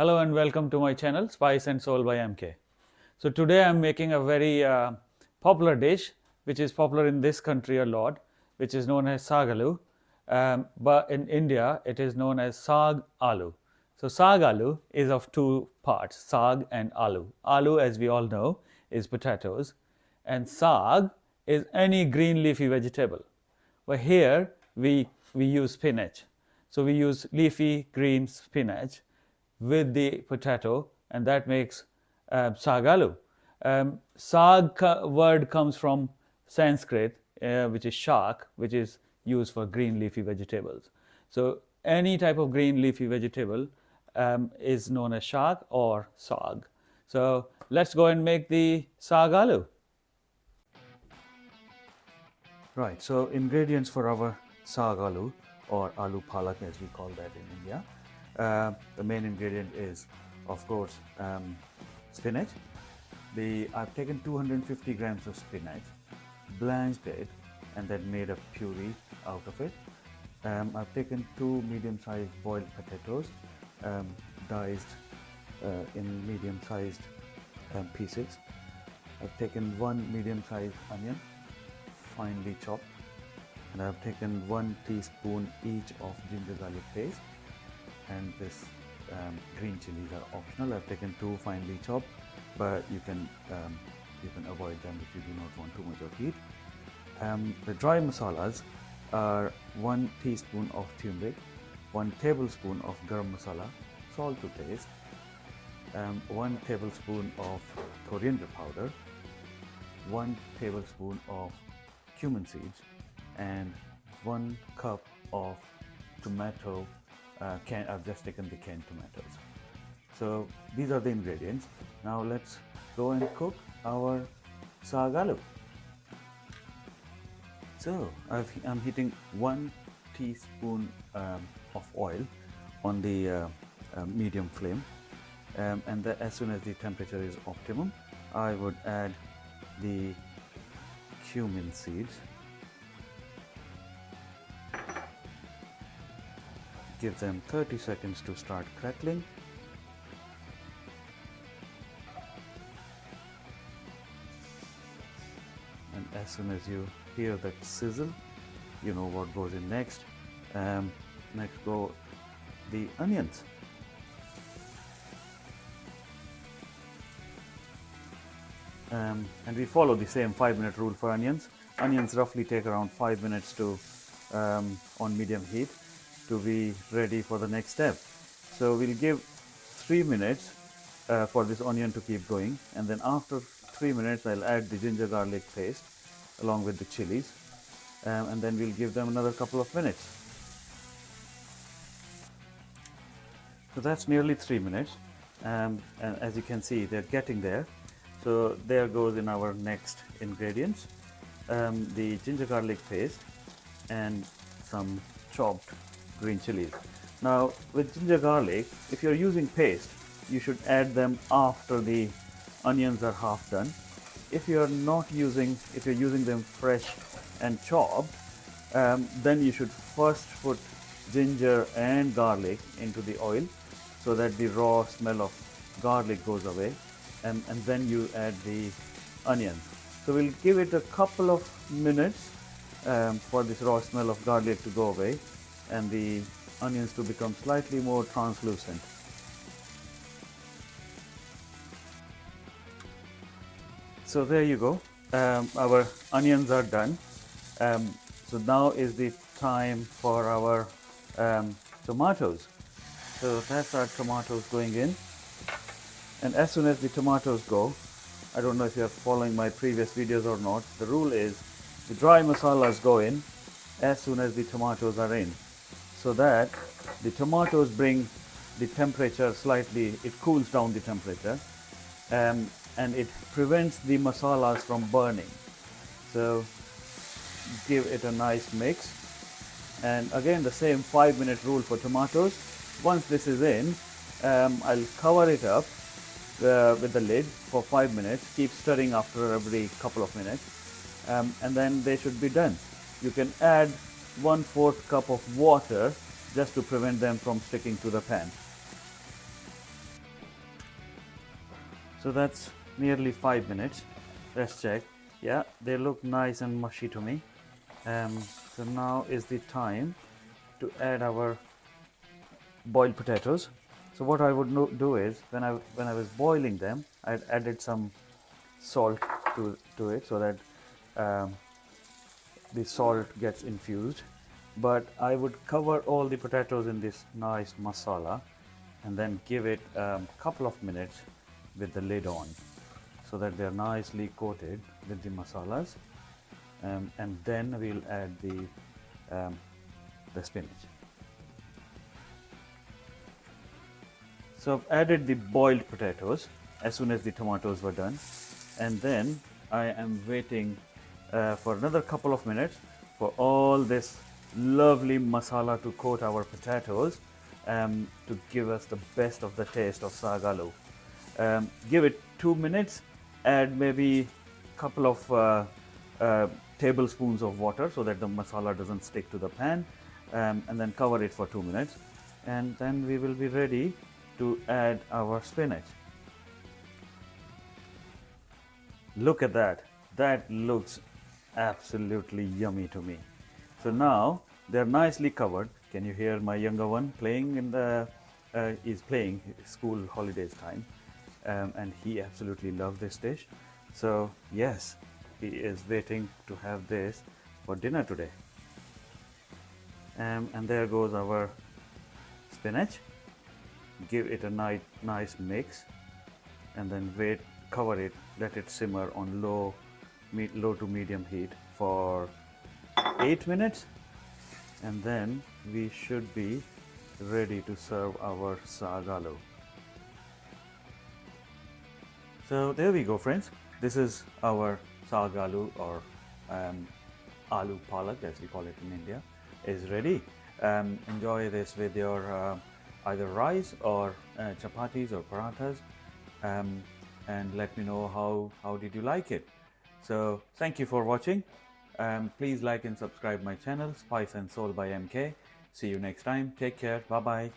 Hello and welcome to my channel Spice and Soul by MK. So today I'm making a very popular dish which is popular in this country a lot, which is known as Saag Aloo, but in India it is known as Saag Aloo. So Saag Aloo is of two parts, Saag and Aloo. Aloo, as we all know, is potatoes, and Saag is any green leafy vegetable. But here we use spinach. So we use leafy green spinach with the potato, and that makes Saag Aloo. Saag word comes from Sanskrit, which is shak, which is used for green leafy vegetables. So any type of green leafy vegetable is known as shak or saag. So let's go and make the Saag Aloo. Right, so ingredients for our Saag Aloo or Aloo Palak as we call that in India. The main ingredient is, of course, spinach. I've taken 250 grams of spinach, blanched it, and then made a puree out of it. I've taken 2 medium-sized boiled potatoes, diced in medium-sized pieces. I've taken 1 medium-sized onion, finely chopped, and I've taken 1 teaspoon each of ginger garlic paste, and this green chilies are optional. I've taken 2 finely chopped, but you can avoid them if you do not want too much of heat. The dry masalas are 1 teaspoon of turmeric, 1 tablespoon of garam masala, salt to taste, 1 tablespoon of coriander powder, 1 tablespoon of cumin seeds, and 1 cup of tomato. I've just taken the canned tomatoes. So these are the ingredients. Now let's go and cook our Saag Aloo. So I'm heating 1 teaspoon of oil on the medium flame, and as soon as the temperature is optimum, I would add the cumin seeds. Give them 30 seconds to start crackling. And as soon as you hear that sizzle, you know what goes in next. Next go the onions. And we follow the same 5-minute rule for onions. Onions roughly take around 5 minutes to on medium heat to be ready for the next step. So we'll give 3 minutes for this onion to keep going, and then after 3 minutes I'll add the ginger garlic paste along with the chilies, and then we'll give them another couple of minutes. So that's nearly 3 minutes, and as you can see they're getting there. So there goes in our next ingredients, the ginger garlic paste and some chopped green chilies. Now with ginger garlic, if you're using paste, you should add them after the onions are half done. If you're using them fresh and chopped, then you should first put ginger and garlic into the oil so that the raw smell of garlic goes away, and then you add the onions. So we'll give it a couple of minutes for this raw smell of garlic to go away and the onions to become slightly more translucent. So there you go, our onions are done. So now is the time for our tomatoes. So that's our tomatoes going in, and as soon as the tomatoes go, I don't know if you are following my previous videos or not, the rule is the dry masalas go in as soon as the tomatoes are in, so that the tomatoes bring the temperature slightly, it cools down the temperature, and it prevents the masalas from burning. So give it a nice mix, and again the same 5-minute rule for tomatoes. Once this is in, I'll cover it up with the lid for 5 minutes, keep stirring after every couple of minutes, and then they should be done. You can add 1/4 cup of water just to prevent them from sticking to the pan. So that's nearly 5 minutes. Let's check. Yeah, they look nice and mushy to me. So now is the time to add our boiled potatoes. So what I would do is when I was boiling them, I added some salt to it so that um, the salt gets infused. But I would cover all the potatoes in this nice masala and then give it a couple of minutes with the lid on so that they're nicely coated with the masalas, and then we'll add the spinach. So I've added the boiled potatoes as soon as the tomatoes were done, and then I am waiting for another couple of minutes for all this lovely masala to coat our potatoes, to give us the best of the taste of saag aloo. Give it 2 minutes, add maybe a couple of tablespoons of water so that the masala doesn't stick to the pan, and then cover it for 2 minutes, and then we will be ready to add our spinach. Look at that. That looks absolutely yummy to me. So now they're nicely covered. Can you hear my younger one playing in the is playing school holidays time, and he absolutely loves this dish. So yes, he is waiting to have this for dinner today. And there goes our spinach. Give it a nice mix, and then cover it, let it simmer on low to medium heat for 8 minutes, and then we should be ready to serve our saag aloo. So there we go, friends. This is our saag aloo, or aloo palak as we call it in India, is ready. Enjoy this with your either rice or chapatis or parathas, and let me know how did you like it. So thank you for watching. Please like and subscribe my channel, Spice and Soul by MK. See you next time. Take care. Bye bye.